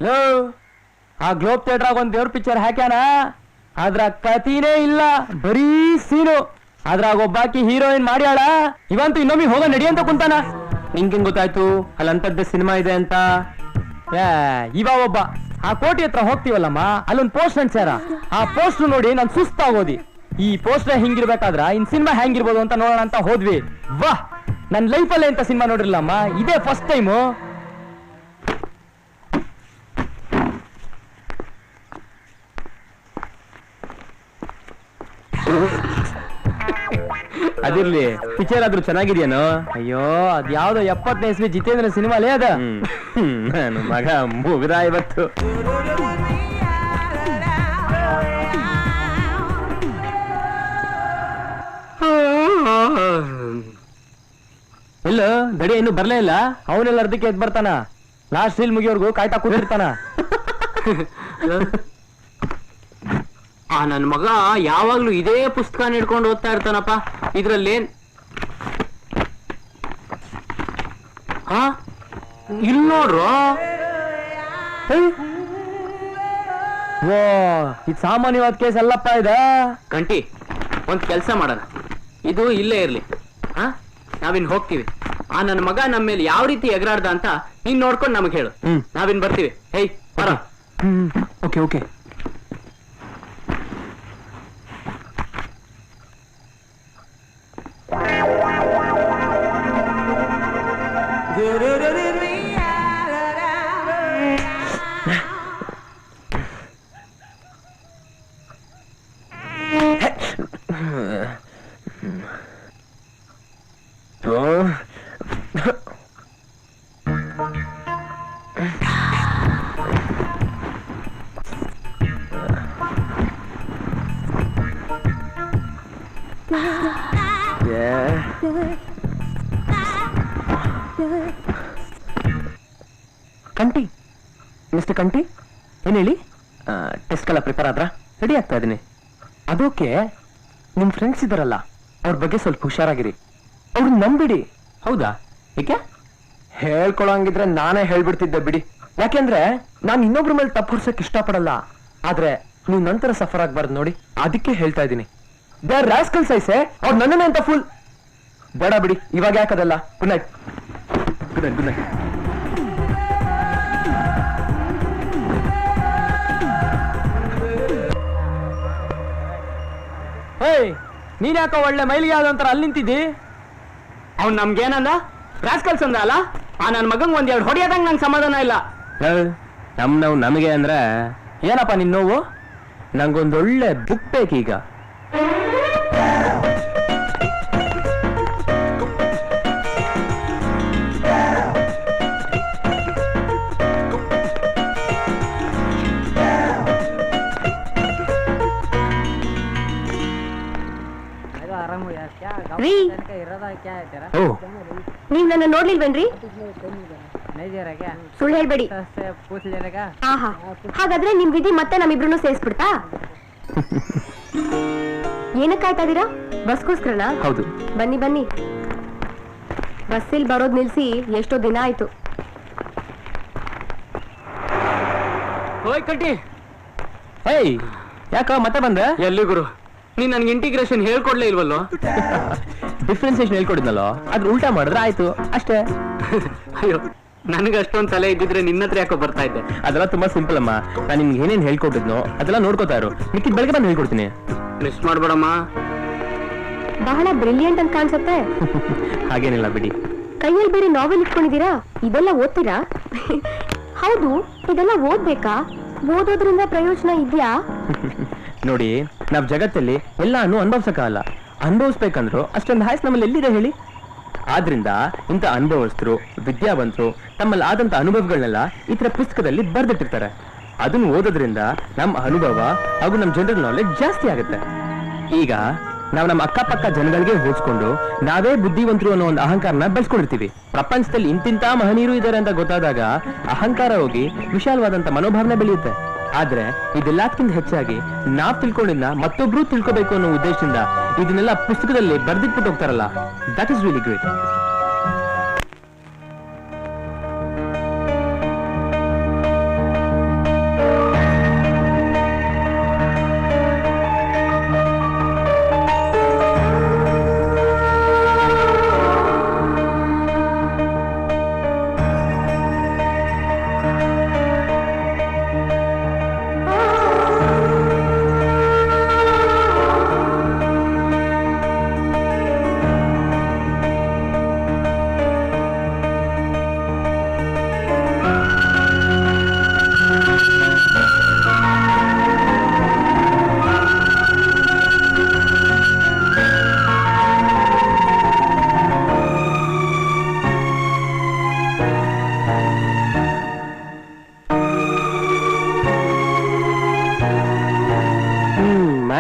Low ಆ globe theatre ಒಂದ್ ದೇವ್ರ ಪಿಕ್ಚರ್ ಹಾಕ್ಯಾನ, ಅದ್ರ ಕತಿನೇ ಇಲ್ಲ, ಬರೀ ಸೀನು. ಅದ್ರಾಗ ಒಬ್ಬಾಕಿ ಹೀರೋಯಿನ್ ಮಾಡ್ಯಾಳ. ಇವಂತೂ ಇನ್ನೊಮ್ಮೆ ಹೋಗ ನಡಿ ಅಂತ ಕುಂತಾನ. ನಿಂಗೆ ಗೊತ್ತಾಯ್ತು ಅಲ್ಲಂತದ್ದೇ ಸಿನಿಮಾ ಇದೆ ಅಂತ? ಇವ ಒಬ್ಬ ಆ ಕೋಟಿ ಹತ್ರ ಹೋಗ್ತೀವಲ್ಲಮ್ಮ, ಅಲ್ಲೊಂದ್ ಪೋಸ್ಟ್ ಅಂಟ್ಸ್ಯಾರ. ಆ ಪೋಸ್ಟ್ ನೋಡಿ ನಾನ್ ಸುಸ್ತಾಗೋದಿ. ಈ ಪೋಸ್ಟರ್ ಹಿಂಗಿರ್ಬೇಕಾದ್ರ ಇನ್ ಸಿನಿಮಾ ಹೆಂಗಿರ್ಬೋದು ಅಂತ ನೋಡೋಣ ಅಂತ ಹೋದ್ವಿ. ವಾಹ್, ನನ್ ಲೈಫಲ್ಲೇ ಅಂತ ಸಿನಿಮಾ ನೋಡಿರ್ಲಮ್ಮ, ಇದೇ ಫಸ್ಟ್ ಟೈಮು. ಅದಿರ್ಲಿ, ಪಿಕ್ಚರ್ ಆದ್ರೂ ಚೆನ್ನಾಗಿದ್ಯಾನೋ? ಅಯ್ಯೋ ಅದ್ ಯಾವ್ದೋ 70ನೇ ಇಸ್ವಿ ಜಿತೇಂದ್ರ ಸಿನಿಮಾಲೇ ಅದ. ನಾನು ಮಗ ಮುಗ್ದ ಇವತ್ತು. ಇಲ್ಲ ದಡಿ ಇನ್ನು ಬರ್ಲೇ ಇಲ್ಲ. ಅವನೆಲ್ಲ ಅರ್ಧಕ್ಕೆ ಎದ್ ಬರ್ತಾನ, ಲಾಸ್ಟ್ ಸೀಲ್ ಮುಗಿಯೋರ್ಗು ಕಾಯ್ತಾ ಕೂತಿರ್ತಾನ. ನನ್ ಮಗ ಯಾವಾಗ್ಲೂ ಇದೇ ಪುಸ್ತಕ ಹಿಡ್ಕೊಂಡು ಓದ್ತಾ ಇರ್ತಾನಪ್ಪ. ಇದ್ರಲ್ಲಿ ಇಲ್ಲಿ ನೋಡ್ರು. ಓ, ಇದು ಸಾಮಾನ್ಯವಾದ ಕೇಸ್ ಅಲ್ಲಪ್ಪ ಇದ. ಕಂಟಿ, ಒಂದ್ ಕೆಲ್ಸ ಮಾಡೋಣ, ಇದು ಇಲ್ಲೇ ಇರ್ಲಿ. ನಾವಿನ್ ಹೋಗ್ತೀವಿ. ನನ್ ಮಗ ನಮ್ಮ ಮೇಲೆ ಯಾವ ರೀತಿ ಎಗರಾಡ್ದ ಅಂತ ನೀನ್ ನೋಡ್ಕೊಂಡು ನಮಗ್ ಹೇಳು. ನಾವಿನ್ ಬರ್ತೀವಿ. ಹೇಯ್ ಬರ. Okay okay. Kanti, mister Kanti, ಏನ್ ಹೇಳಿ? ಟೆಸ್ಟ್ಗೆಲ್ಲ ಪ್ರಿಪೇರ್ ಆದ್ರ? ರೆಡಿ ಆಗ್ತಾ ಇದೀನಿ. ಅದಕ್ಕೆ ನಿಮ್ ಫ್ರೆಂಡ್ಸ್ ಇದಾರಲ್ಲ, ಅವ್ರ ಬಗ್ಗೆ ಸ್ವಲ್ಪ ಹುಷಾರಾಗಿರಿ. ಅವ್ರು ನಂಬಿಡಿ. ಹೌದಾ? ಏಕೆ? ಹೇಳ್ಕೊಳಂಗಿದ್ರೆ ನಾನೇ ಹೇಳ್ಬಿಡ್ತಿದ್ದೆ ಬಿಡಿ. ಯಾಕೆಂದ್ರೆ ನಾನು ಇನ್ನೊಬ್ರ ಮೇಲೆ ತಪ್ಪು ಹೊರ್ಸಕ್ ಇಷ್ಟಪಡಲ್ಲ. ಆದ್ರೆ ನೀವು ನಂತರ ಸಫರ್ ಆಗ್ಬಾರ್ದು ನೋಡಿ, ಅದಕ್ಕೆ ಹೇಳ್ತಾ ಇದ್ದೀನಿ. ದೇ ಆರ್ ರಾಸ್ಕಲ್ಸ್ ಐಸೆ. ಅವ್ರು ನನ್ನನ್ನೇ ಅಂತ ಫುಲ್ ಬೇಡ ಬಿಡಿ, ಇವಾಗ ಯಾಕದಲ್ಲ. Good night. Good night. Good night. Hey, ನೀನ್ ಯಾಕೋ ಒಳ್ಳೆ ಮೈಲಿಗೆ ಆದಂತರ ಅಲ್ಲಿ ನಿಂತಿದ್ದಿ? ಅವ್ನ್ ನಮ್ಗೇನಂದ? ರಾಸ್ಕಲ್ಸ್ ಅಂದ ಅಲ್ಲ? ನನ್ ಮಗಂಗ್ ಒಂದೆರಡು ಹೊಡೆಯೋದಂಗ್ ನಂಗೆ ಸಮಾಧಾನ ಇಲ್ಲ. ನಾವು ನಮಗೆ ಅಂದ್ರೆ ಏನಪ್ಪ ನಿನ್ ನೋವು? ನಂಗೊಂದೊಳ್ಳೆ ಬುಕ್ ಬೇಕೀಗ. ನೀವ್ ನನ್ನ ನೋಡ್ಲಿಲ್ವೇನ್ರಿ? ಸುಳ್ಳು ಹೇಳ್ಬೇಡಿ. ಹಾಗಾದ್ರೆ ನಿಮ್ ವಿಧಿ ಮತ್ತೆ ನಮ್ಮಿಬ್ರು ಸೇರಿಸ್ಬಿಡ್ತಾ? ಏನಕ್ಕೆ ಕಾಯ್ತಾ ಇದೀರಾ? ಬಸ್ಗೋಸ್ಕರನಾ? ಹೌದು. ಬನ್ನಿ ಬನ್ನಿ. ಬಸ್ಸಿಲ್ ಬರೋದ್ ನಿಲ್ಸಿ ಎಷ್ಟೋ ದಿನ ಆಯ್ತು. ಓಯ್ ಕಟ್ಟಿ, ಹೇಯ್ ಯಾಕ ಮತ್ತೆ ಬಂದೆ? ಎಲ್ಲಿ ಗುರು, ನೀನ್ ನನ್ಗೆ ಇಂಟಿಗ್ರೇಷನ್ ಹೇಳ್ಕೊಡ್ಲೇ ಇಲ್ವಲ್ಲೋ? ಡಿಫ್ರೆನ್ಸಿಯೇಷನ್ ಹೇಳ್ಕೊಡಿದ್ನಲ್ಲೋ, ಅದ್ರ ಉಲ್ಟಾ ಮಾಡಿದ್ರೆ ಆಯ್ತು ಅಷ್ಟೇ. ಅಯ್ಯೋ, ನನಗೆ ಅಷ್ಟೊಂದ್ ಸಲ ಇದ್ದಿದ್ರೆ ನಿನ್ನ ಹತ್ರ ಯಾಕೋ ಬರ್ತಾ ಇದ್ದೆ. ಅದೆಲ್ಲ ತುಂಬಾ ಸಿಂಪಲ್ ಅಮ್ಮ. ನಾನು ನಿಮ್ಗೆ ಏನೇನ್ ಹೇಳ್ಕೊಟ್ಟಿದ್ನೋ ಅದೆಲ್ಲ ನೋಡ್ಕೋತಾ ಇರು. ಮಿಕ್ಕಿದ ಬೆಳಗ್ಗೆ ಬಂದು ಹೇಳ್ಕೊಡ್ತೀನಿ. ಮಿಸ್ ಮಾಡ್ಬೇಡಮ್ಮ. ಬಹಳ ಬ್ರಿಲಿಯಂಟ್ ಅಂತ ಕಾಣಿಸುತ್ತೆ. ಹಾಗೇನಿಲ್ಲ ಬಿಡಿ. ಕೈಯಲ್ಲಿ ಬೇರೆ ನಾವೆಲ್ ಇಟ್ಕೊಂಡಿದ್ದೀರಾ? ಇದೆಲ್ಲ ಓದ್ತೀರಾ? ಹೌದು, ಇದೆಲ್ಲ ಓದ್ಬೇಕಾ? ಓದೋದ್ರಿಂದ ಪ್ರಯೋಜನ ಇದೆಯಾ? ನೋಡಿ, ನಾವ್ ಜಗತ್ತಲ್ಲಿ ಎಲ್ಲಾನು ಅನುಭವಿಸಕ್ಕಾಗಲ್ಲ. ಅನುಭವಿಸ್ಬೇಕಂದ್ರು ಅಷ್ಟೊಂದು ಹಾಯ್ಸ್ ನಮ್ಮಲ್ಲಿ ಎಲ್ಲಿದೆ ಹೇಳಿ? ಆದ್ರಿಂದ ಇಂಥ ಅನುಭವಸ್ಥರು, ವಿದ್ಯಾವಂತರು ತಮ್ಮಲ್ಲಿ ಆದಂತ ಅನುಭವಗಳನ್ನೆಲ್ಲ ಈ ತರ ಪುಸ್ತಕದಲ್ಲಿ ಬರ್ದಿಟ್ಟಿರ್ತಾರೆ. ಅದನ್ನು ಓದೋದ್ರಿಂದ ನಮ್ಮ ಅನುಭವ ಹಾಗೂ ನಮ್ಮ ಜನರಲ್ ನಾಲೆಡ್ಜ್ ಜಾಸ್ತಿ ಆಗುತ್ತೆ. ಈಗ ನಾವು ನಮ್ಮ ಅಕ್ಕಪಕ್ಕ ಜನಗಳಿಗೆ ಹೋಲಿಸ್ಕೊಂಡು ನಾವೇ ಬುದ್ಧಿವಂತರು ಅನ್ನೋ ಒಂದು ಅಹಂಕಾರನ ಬೆಳೆಸ್ಕೊಂಡಿರ್ತೀವಿ. ಪ್ರಪಂಚದಲ್ಲಿ ಇಂತಿಂತ ಮಹನೀಯರು ಇದ್ದಾರೆ ಅಂತ ಗೊತ್ತಾದಾಗ ಅಹಂಕಾರ ಹೋಗಿ ವಿಶಾಲವಾದಂತ ಮನೋಭಾವನೆ ಬೆಳೆಯುತ್ತೆ. ಆದ್ರೆ ಇದೆಲ್ಲಕ್ಕಿಂತ ಹೆಚ್ಚಾಗಿ ನಾವ್ ತಿಳ್ಕೊಂಡಿದ್ನ ಮತ್ತೊಬ್ರು ತಿಳ್ಕೋಬೇಕು ಅನ್ನೋ ಉದ್ದೇಶದಿಂದ ಇದನ್ನೆಲ್ಲ ಪುಸ್ತಕದಲ್ಲಿ ಬರ್ದಿಟ್ಬಿಟ್ಟು ಹೋಗ್ತಾರಲ್ಲ, that is really great.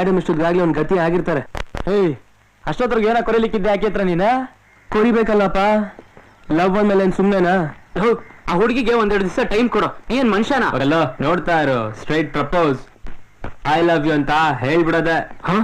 Madam ಇಷ್ಟೊತ್ತಾಗ್ಲಿ ಒಂದ್ ಗತಿ ಆಗಿರ್ತಾರೆ. ಏಯ್ ಅಷ್ಟೊತ್ತಿಗೆ ಏನೋ ಕೊರಿಲಿಕ್ಕಿದ್ದೆ ಯಾಕೆ ನೀನ ಕೊರಿಬೇಕಲ್ಲಪ್ಪ, ಲವ್ ಅಂದ್ಮೇಲೆ ಏನ್ ಸುಮ್ನೆನಾ? ಆ ಹುಡುಗಿಗೆ ಒಂದೆರಡು ದಿವಸ ಟೈಮ್ ಕೊಡು. ಏನ್ ಮನುಷ್ಯನ? ಅವರೆಲ್ಲ ನೋಡ್ತಾ ಇರೋ straight propose I love you ಅಂತ ಹೇಳ್ಬಿಡದೆ. ಹ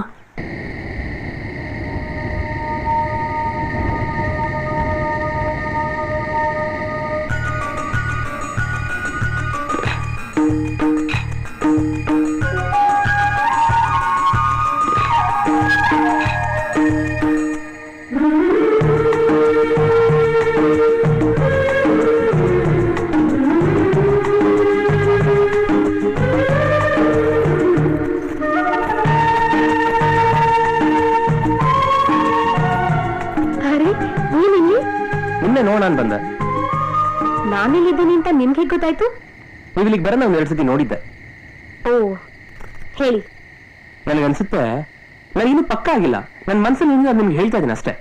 ಅರೆ ನೀನಿಲ್ಲಿ? ನಿನ್ನೆ ನೋಡೋಣ ಬಂದೆ. ನಾನಿಲ್ಲಿದ್ದೀನಿ ಅಂತ ನಿಮ್ಗೆ ಹೇಗ್ ಗೊತ್ತಾಯ್ತು? ನೀವು ಇಲ್ಲಿಗೆ ಬರೋಣ ಒಂದ್ 2 ಸತಿ ನೋಡಿದ್ದೆ. ಓ ಹೇಳಿ. ನನಗನ್ಸುತ್ತೆ ನನಗಿನ್ನೂ ಪಕ್ಕ ಆಗಿಲ್ಲ. ನನ್ನ ಮನಸ್ಸಲ್ಲಿ ನಿಮ್ಗೆ ಹೇಳ್ತಾ ಇದ್ದೀನಿ ಅಷ್ಟೇ.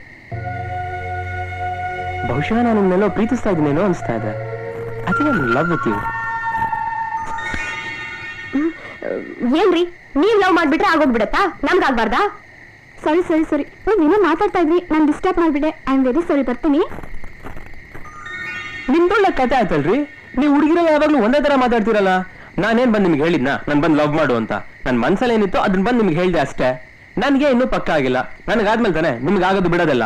ಬಹುಶಃ ನಾನು ನಿಮ್ನೆಲ್ಲೋ ಪ್ರೀತಿಸ್ತಾ ಇದ್ದೀನೇನೋ ಅನಿಸ್ತಾ ಇದೆ. I think I am in love with you. ಏನ್ರಿ ನೀವ್ ಲವ್ ಮಾಡ್ಬಿಟ್ರೆ ಆಗೋಗ್ಬಿಡತ್ತಾ? ನಮ್ಗಾಗ್ಬಾರ್ದಾ? ಸರಿ ಸರಿ ಸರಿ, ನೀವೇನೋ ಮಾತಾಡ್ತಾ ಇದ್ರಿ, ನಾನು ಡಿಸ್ಟರ್ಬ್ ಮಾಡ್ಬಿಡೆ. ಐ ಆಮ್ ವೆರಿ ಸಾರಿ, ಬರ್ತೀನಿ. ನಿಮ್ದೊಳ್ಳೆ ಕತೆ ಆಯ್ತಲ್ರಿ. ನೀವು ಹುಡುಗಿರೋ ಯಾವಾಗ್ಲೂ ಒಂದೇ ತರ ಮಾತಾಡ್ತೀರಲ್ಲ. ನಾನೇನ್ ಬಂದು ನಿಮ್ಗೆ ಹೇಳಿದ್ನಾ ನಾನು ಬಂದು ಲವ್ ಮಾಡು ಅಂತ? ನನ್ನ ಮನ್ಸಲ್ಲಿ ಏನಿತ್ತು ಅದನ್ನ ಬಂದು ನಿಮ್ಗೆ ಹೇಳ್ದೆ ಅಷ್ಟೇ. ನನಗೆ ಇನ್ನೂ ಪಕ್ಕ ಆಗಿಲ್ಲ. ನನಗಾದ್ಮೇಲೆ ತಾನೆ ನಿಮ್ಗೆ ಆಗೋದು ಬಿಡೋದಿಲ್ಲ.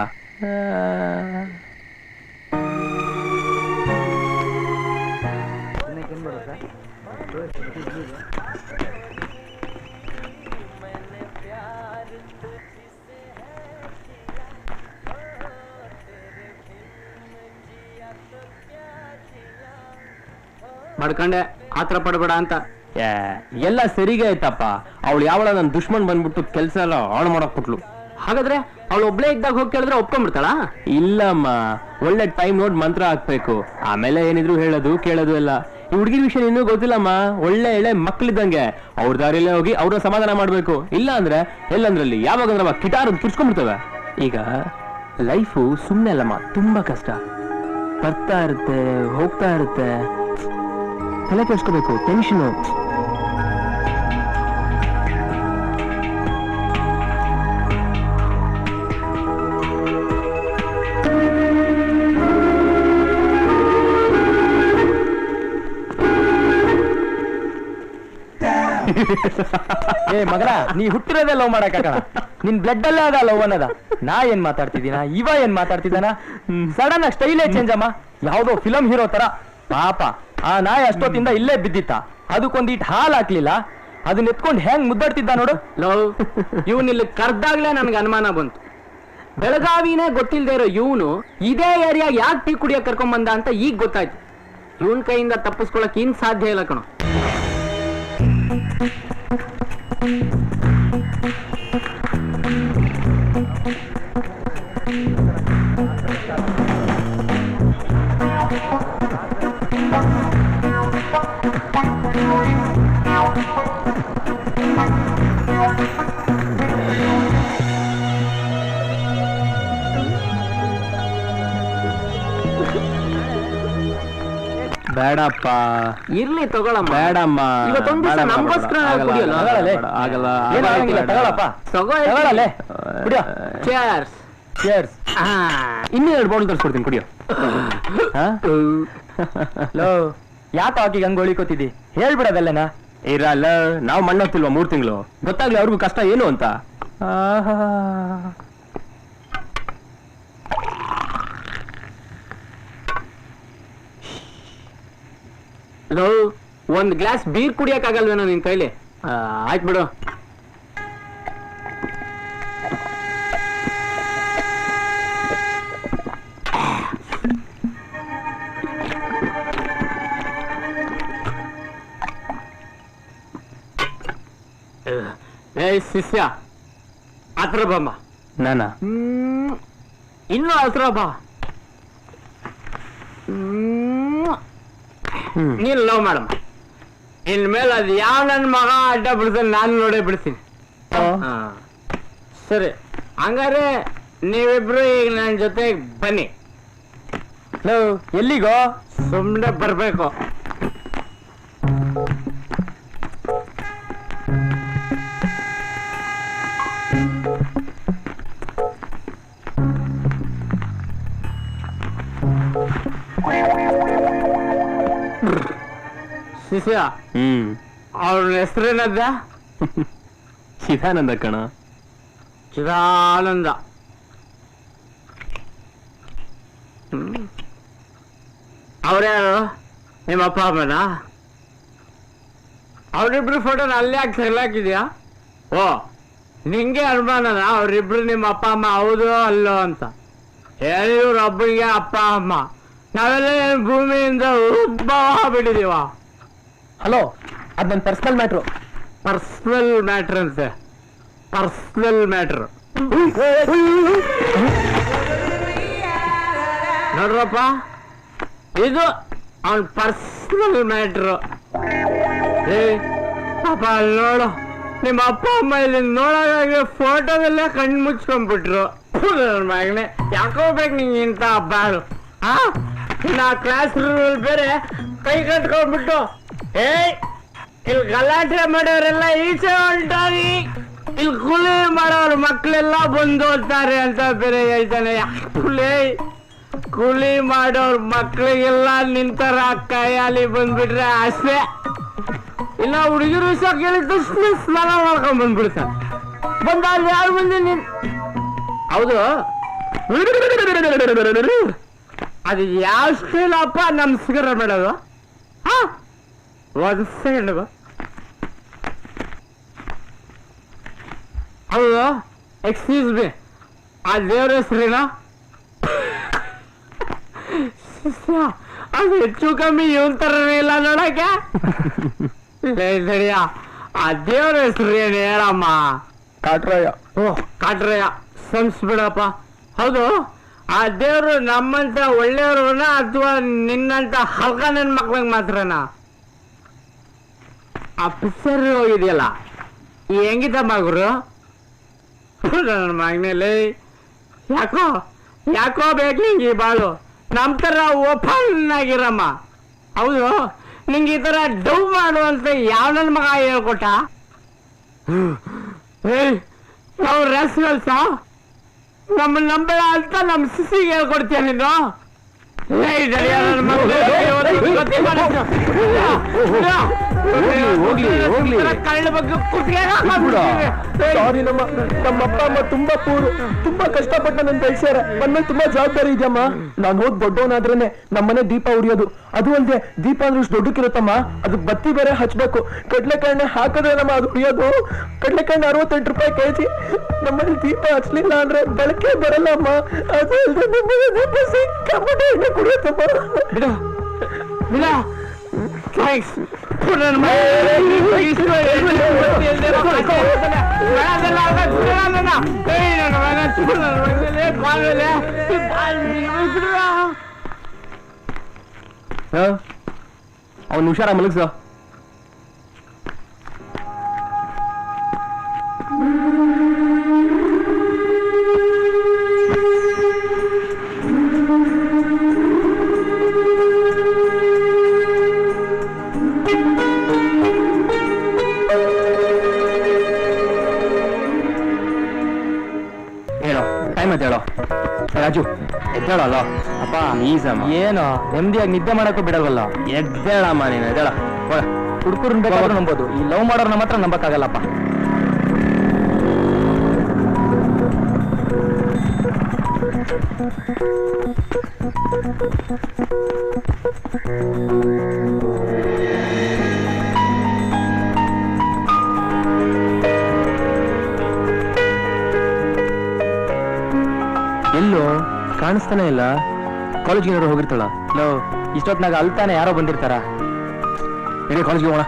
ಮಾಡ್ಕೊಂಡೆ ಆತರ ಪಡಬೇಡ ಅಂತ. ಎಲ್ಲ ಸರಿಗೆ ಆಯ್ತಪ್ಪ. ಅವಳು ಯಾವಳ ನನ್ನ ದುಶ್ಮನ್ ಬಂದ್ಬಿಟ್ಟು ಕೆಲಸ ಎಲ್ಲ ಹಾಳು ಮಾಡಕ್ ಬಿಟ್ಲು. ಹಾಗಾದ್ರೆ ಅವಳು ಒಬ್ಳೇ ಇದ್ದಾಗ ಹೋಗಿ ಕೇಳಿದ್ರೆ ಒಪ್ಕೊಂಡ್ಬಿಡ್ತಾಳ? ಇಲ್ಲಮ್ಮ, ಒಳ್ಳೆ ಟೈಮ್ ನೋಡ್ ಮಂತ್ರ ಹಾಕ್ಬೇಕು. ಆಮೇಲೆ ಏನಿದ್ರು ಹೇಳೋದು ಕೇಳೋದು ಎಲ್ಲ. ಈ ಹುಡುಗಿನ ವಿಷಯ ಇನ್ನೂ ಗೊತ್ತಿಲ್ಲಮ್ಮ. ಒಳ್ಳೆ ಎಳೆ ಮಕ್ಳಿದ್ದಂಗೆ ಅವ್ರ ದಾರಿಯಲ್ಲೇ ಹೋಗಿ ಅವ್ರನ್ನ ಸಮಾಧಾನ ಮಾಡ್ಬೇಕು. ಇಲ್ಲ ಅಂದ್ರೆ ಎಲ್ಲಂದ್ರಲ್ಲಿ ಯಾವಾಗಂದ್ರೆ ಕಿಟಾರ್ ಕಿರ್ಸ್ಕೊಂಡ್ಬಿಡ್ತವೆ. ಈಗ ಲೈಫು ಸುಮ್ಮನೆ ಅಲ್ಲಮ್ಮ, ತುಂಬಾ ಕಷ್ಟ. ಬರ್ತಾ ಇರುತ್ತೆ, ಹೋಗ್ತಾ ಇರುತ್ತೆ, ತಲೆ ಕೆಡಿಸ್ಕೋಬೇಕು, ಟೆನ್ಷನು. ಏ ಮಗನ, ನೀ ಹುಟ್ಟಿರೋದೇ ಲವ್ ಮಾಡಕ್ಕಾಗಣ. ನಿನ್ ಬ್ಲಡ್ ಅಲ್ಲೇ ಅದ ಲವ್ ಅನ್ನದ. ನಾ ಏನ್ ಮಾತಾಡ್ತಿದ್ದೀನ, ಇವ ಏನ್ ಮಾತಾಡ್ತಿದ್ದಾನ? ಸಡನ್ ಆಗಿ ಸ್ಟೈಲೇ ಚೇಂಜ್ ಅಮ್ಮ. ಯಾವ್ದೋ ಫಿಲಂ ಹೀರೋ ತರ. ಪಾಪ ಆ ನಾಯಿ ಅಷ್ಟೊತ್ತಿಂದ ಇಲ್ಲೇ ಬಿದ್ದಿತ್ತ. ಅದಕ್ಕೊಂದಿಟ್ ಹಾಲ್ ಹಾಕ್ಲಿಲ್ಲ, ಅದನ್ನ ಎತ್ಕೊಂಡು ಹೆಂಗ್ ಮುದ್ದಾಡ್ತಿದ್ದ ನೋಡು. ಲವ್ ಇವನ್ ಇಲ್ಲಿ ಕರ್ದಾಗ್ಲೇ ನನ್ಗೆ ಅನುಮಾನ ಬಂತು. ಬೆಳಗಾವಿನೇ ಗೊತ್ತಿಲ್ದೇ ಇರೋ ಇವನು ಇದೇ ಏರಿಯಾಗ ಯಾಕೆ ಟೀ ಕುಡಿಯಕ್ ಕರ್ಕೊಂಡ್ ಬಂದ ಅಂತ ಈಗ ಗೊತ್ತಾಯ್ತು. ಇವನ್ ಕೈಯಿಂದ ತಪ್ಪಿಸ್ಕೊಳಕ್ ಇನ್ ಸಾಧ್ಯ ಇಲ್ಲ ಕಣೋ. ಬೇಡಪ್ಪ, ಇರ್ಲಿ ತಗೊಳಮ್ಮ. ಬೇಡಮ್ಮ, ಇವತ್ತೊಂದ್ ದಿವ್ಸ ನಮ್ಗೋಸ್ಕರ ಕುಡಿಯಲ್ಲ. ಆಗಲ್ಲ. ತಗೊಳಪ್ಪ, ತಗೋ. ತಗೊಳಲೆ, ಕುಡಿಯೋ. Cheers. Cheers. ಇನ್ನೂ 2 ಬಾಟಲ್ ತರಿಸ್ಕೊಡ್ತೀನಿ, ಕುಡಿಯೋ. ಲೋ, ಯಾಕೆ ಆಕಿಗೆ ಹಂಗ ಹೊಳಿಕೋತಿದ್ದಿ? ಹೇಳ್ಬಿಡದಲ್ಲೇನಾ? ಇರಲ್ಲ, ನಾವು ಮಣ್ಣೊತ್ತಿಲ್ವಾ 3 ತಿಂಗಳು. ಗೊತ್ತಾಗ್ಲಿ ಅವ್ರಿಗೂ ಕಷ್ಟ ಏನು ಅಂತ. ಲೋ, ಒಂದ್ ಗ್ಲಾಸ್ ಬೀರ್ ಕುಡಿಯಕ್ ಆಗಲ್ವೇನೋ ನಿನ್ ಕೈಲಿ? ಆಯ್ತು ಬಿಡು. ಏ ಶಿಷ್ಯ, ಹತ್ರ ಬಮ್ಮ. ನಾನಾ? ಇನ್ನೂ ಹತ್ರ ಬಾ. ನೀನ್ ಲವ್ ಮಾಡಮ್ಮ. ಇನ್ಮೇಲೆ ಅದು ಯಾವ ನನ್ನ ಮಗ ಅಡ್ಡ ಬಿಡ್ತಾನೆ ನಾನು ನೋಡೇ ಬಿಡ್ತೀನಿ. ಸರಿ, ಹಂಗಾರೆ ನೀವಿಬ್ರು ಈಗ ನನ್ನ ಜೊತೆಗೆ ಬನ್ನಿ. ಲೋ, ಎಲ್ಲಿಗೋ? ಸುಮ್ಮನೆ ಬರ್ಬೇಕು. ಶಿಷ್ಯ ಹ್ಮ್ ಅವ್ರ ಹೆಸರೇನದ್ದ? ಚಿದಾನಂದ ಕಣ. ಚಿದಾನಂದ. ಅವ್ರ್ಯಾರು? ನಿಮ್ಮ ಅಪ್ಪ ಅಮ್ಮನ? ಅವ್ರಿಬ್ರು ಫೋಟೋನ ಅಲ್ಲೇ ಯಾಕೆ ತೆಗ್ಲಾಕಿದ್ಯಾ? ಓ, ನಿಂಗೆ ಅನುಮಾನನ ಅವ್ರಿಬ್ರು ನಿಮ್ಮ ಅಪ್ಪ ಅಮ್ಮ ಹೌದು ಅಲ್ಲೋ ಅಂತ? ಹೇಳಿವ್ರು ಒಬ್ಬರಿಗೆ ಅಪ್ಪ ಅಮ್ಮ, ನಾವೆಲ್ಲ ಏನ್ ಭೂಮಿಯಿಂದ ಉದ್ಭವ ಬಿಟ್ಟಿದೀವ? ಹಲೋ, ಅದ್ ನನ್ನ ಪರ್ಸನಲ್ ಮ್ಯಾಟ್ರು. ಪರ್ಸನಲ್ ಮ್ಯಾಟ್ರ್ ಅಂತೆ, ಪರ್ಸನಲ್ ಮ್ಯಾಟ್ರ್. ನೋಡ್ರಪ್ಪ, ಇದು ಅವನ್ ಪರ್ಸನಲ್ ಮ್ಯಾಟ್ರು. ಏ ಪಾಪ, ಅಲ್ಲಿ ನೋಡು, ನಿಮ್ಮ ಅಪ್ಪ ಅಮ್ಮ ಇಲ್ಲಿ ನೋಡೋದಾಗೆ ಫೋಟೋದಲ್ಲೇ ಕಣ್ಣು ಮುಚ್ಕೊಂಡ್ಬಿಟ್ರು. ಮಗನೆ, ಯಾಕೋ ಬೇಕು ನಿಂಗೆ ಇಂಥ ಬಾಳು? ಇನ್ನು ಕ್ಲಾಸ್ ರೂಮ್ ಬೇರೆ ಕೈ ಕಟ್ಕೊಂಡ್ಬಿಟ್ಟು, ಏಯ್ ಇಲ್ಲಿ ಗಲಾಟೆ ಮಾಡೋರೆಲ್ಲ ಈಚೆ ಹೊಂಟಾರಿ, ಇಲ್ಲಿ ಕುಲಿ ಮಾಡೋರು ಮಕ್ಕಳೆಲ್ಲ ಬಂದು ಓದ್ತಾರೆ ಅಂತ ಬೇರೆ ಹೇಳ್ತಾನೆ. ಕುಲಿ ಮಾಡೋರ್ ಮಕ್ಳಿಗೆಲ್ಲ ನಿಂತರ ಕೈಯಲ್ಲಿ ಬಂದ್ಬಿಟ್ರೆ ಅಷ್ಟೇ. ಇನ್ನ ಹುಡುಗಿರು ವಿಷಯ ಕೇಳಿದ ತಕ್ಷಣ ಸ್ನಾನ ಮಾಡ್ಕೊಂಡ್ ಬಂದ್ಬಿಡ್ತಾರೆ. ಬಂದಾಗ ಯಾರು ಬಂದಿ ನೀನ್? ಹೌದು, ಅದು ಯಾವ ಸ್ಟೈಲ್ ಅಪ್ಪ ನಮಸ್ಕಾರ ಮಾಡೋದು? ಒಂದ್ ಸೆಕೆಂಡ್. ಹೌದು, ಎಕ್ಸ್ಕ್ಯೂಸ್ ಮೀ, ಆ ದೇವ್ರ ಹೆಸರೇನಾ? ಅದು ಹೆಚ್ಚು ಕಮ್ಮಿ ಇವನ್ ತರನೇ ಇಲ್ಲ ನೋಡಕ್ಕೆ. ಸರಿಯಾ, ಆ ದೇವ್ರ ಹೆಸರು ಏನು ಹೇಳಮ್ಮ? ಕಾಟ್ರಾಯ. ಓ, ಕಾಟ್ರಯ್ಯ, ಸಂಸ್ಬಿಡಪ್ಪ. ಹೌದು, ಆ ದೇವ್ರು ನಮ್ಮಂತ ಒಳ್ಳೆಯವ್ರನ್ನ ಅಥವಾ ನಿನ್ನಂತ ಹಲ್ಕ ನನ್ ಮಕ್ಳಿಗೆ ಮಾತ್ರನಾ? ಆ ಪಿಕ್ಚರ್ ಹೋಗಿದೆಯಲ್ಲ, ಈ ಹೆಂಗಿತಮ್ಮ ಗುರು? ನನ್ನ ಮಗನಲ್ಲಿ ಯಾಕೋ ಯಾಕೋ ಬೇಕು ನಿಂಗೆ ಈ ಬಾಳು? ನಮ್ ತರ ಓಪನ್ ಆಗಿರಮ್ಮ. ಹೌದು, ನಿಂಗೆ ಈ ತರ ಡೌ ಮಾಡುವಂತ ಯಾವ ನನ್ನ ಮಗ ಹೇಳ್ಕೊಟ್ಟ? ನಾವು ರೆಸ್ಗಲ್ಸ ನಮ್ಮ ನಂಬಳ ಅಂತ ನಮ್ಮ ಸಿಸಿಗೆ ಹೇಳ್ಕೊಡ್ತೀಯ ನೀನು? ಕಳ್ಳ ಬಗ್ಗೆ ಸಾರಿ, ನಮ್ಮ ಅಪ್ಪ ಅಮ್ಮ ತುಂಬಾ ಪೂರು, ತುಂಬಾ ಕಷ್ಟಪಟ್ಟು ನನ್ನ ಬೆಳೆಸ್ಯಾರ. ಬಂದ್ಮೇಲೆ ತುಂಬಾ ಜವಾಬ್ದಾರಿ ಇದೆಯಮ್ಮ. ನಾನು ಹೋದ್ ದೊಡ್ಡವನಾದ್ರೇನೆ ನಮ್ಮನೆ ದೀಪ ಉರಿಯೋದು. ಅದು ಅಲ್ಲದೆ ದೀಪ ಅಂದ್ರೆ ಇಷ್ಟು ದೊಡ್ಡಕ್ಕಿರುತ್ತಮ್ಮ, ಅದು ಬತ್ತಿ ಬೇರೆ ಹಚ್ಬೇಕು. ಕಡ್ಲೆಕಾಯಿನ ಹಾಕಿದ್ರೆ ನಮ್ಮ ಅದು ಉರಿಯೋದು. ಕಡ್ಲೆಕಾಯಿನ 68 ರೂಪಾಯಿ ಕೆಜಿ. ನಮ್ಮನೆ ದೀಪ ಹಚ್ಲಿಲ್ಲ ಅಂದ್ರೆ ಬೆಳಕೆ ಬರಲ್ಲ ಅಮ್ಮ. ಅದು ಅಲ್ಲದೆ ನಮ್ಮನೆ ದೀಪ ಸಿಕ್ಕಾಪಟ್ಟೆ ಎಣ್ಣೆ ಕುಡಿಯುತ್ತಮ್ಮ. ಬಿಡು ಬಿಡ, ಥ್ಯಾಂಕ್ಸ್. ಅವ್ನು ಹುಷಾರ ಮಲಗ್ಸ. ಹೇಳೋ ರಾಜು, ಎದ್ದೇಳಲ್ಲ. ಅಪ್ಪ ಈಸಮ್ಮ, ಏನು ನೆಮ್ಮದಿಯಾಗಿ ನಿದ್ದೆ ಮಾಡಕ್ಕೂ ಬಿಡಲ್ವಲ್ಲ? ಎದ್ದೇಳಮ್ಮ ನೀನು, ಎದ್ದೇಳ. ಹುಡುಕರು ಬೇಕಾದ್ರೂ ನಂಬೋದು, ಈ ಲವ್ ಮಾಡೋರ್ನ ಮಾತ್ರ ನಂಬಕ್ಕಾಗಲ್ಲಪ್ಪ. ಎಲ್ಲೋ ಕಾಣಿಸ್ತಾನೆ ಇಲ್ಲ. ಕಾಲೇಜ್ಗೆ ಏನಾದ್ರು ಹೋಗಿರ್ತಾಳ? ಲೋ, ಇಷ್ಟೊತ್ನಾಗ ಅಲ್ತಾನೆ ಯಾರೋ ಬಂದಿರ್ತಾರ. ಇಡೀ ಕಾಲೇಜ್ಗೆ ಹೋಗೋಣ.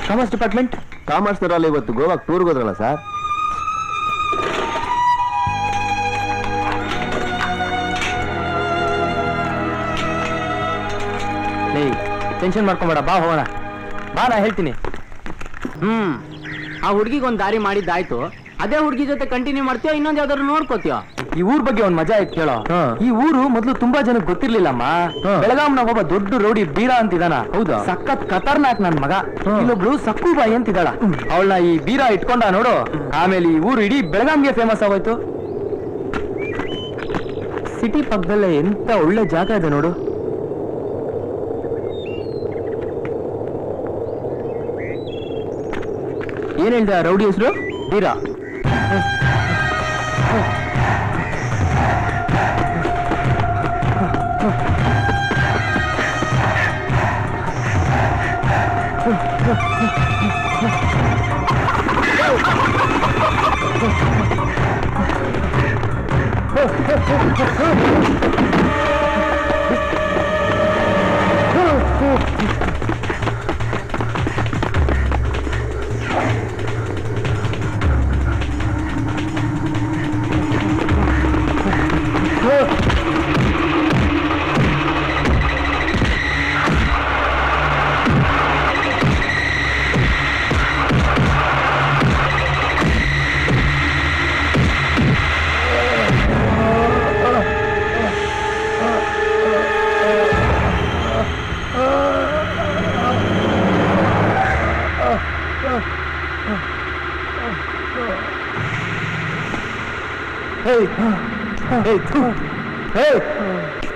Commerce department. ಕಾಮರ್ಸ್ ಅವರಲ್ಲಿ ಇವತ್ತು ಗೋವಾಕ್ ಟೂರ್ಗೆ ಹೋದ್ರಲ್ಲ ಸರ್? ಟೆನ್ಷನ್ ಮಾಡ್ಕೊಂಬೇಡ, ಬಾ ಹೋಗೋಣ. ಬಾ, ನಾ ಹೇಳ್ತೀನಿ. ಆ ಹುಡ್ಗಿಗೆ ಒಂದ್ ದಾರಿ ಮಾಡಿದ್ದಾಯ್ತು. ಅದೇ ಹುಡ್ಗಿ ಜೊತೆ ಕಂಟಿನ್ಯೂ ಮಾಡ್ತೀಯೋ ಇನ್ನೊಂದ್ ಯಾವ್ದಾದ್ರು ನೋಡ್ಕೋತೀಯೋ? ಈ ಊರ್ ಬಗ್ಗೆ ಒಂದ್ ಮಜಾ ಐತ್ ಕೇಳೋ. ಈ ಊರು ಮೊದ್ಲು ತುಂಬಾ ಜನಕ್ಕೆ ಗೊತ್ತಿರ್ಲಿಲ್ಲಮ್ಮ. ಬೆಳಗಾಂನ ಒಬ್ಬ ದೊಡ್ಡ ರೌಡಿ ಬೀರಾ ಅಂತಿದಾನ. ಹೌದಾ? ಸಖತ್ ಖತರ್ನಾಕ್ ನನ್ ಮಗ. ಇಲ್ಲೊಬ್ಳು ಸಕ್ಕುಬಾಯಿ ಅಂತಿದ್ದಾಳ. ಅವಳನ್ನ ಈ ಬೀರಾ ಇಟ್ಕೊಂಡ ನೋಡು, ಆಮೇಲೆ ಈ ಊರು ಇಡೀ ಬೆಳಗಾಂಗೆ ಫೇಮಸ್ ಆಗೋಯ್ತು. ಸಿಟಿ ಪಕ್ಕದಲ್ಲೇ ಎಂತ ಒಳ್ಳೆ ಜಾಗ ಇದೆ ನೋಡು. ಏನ್ ಹೇಳ್ದ ರೌಡಿ ಹೆಸರು? ಬೀರಾ.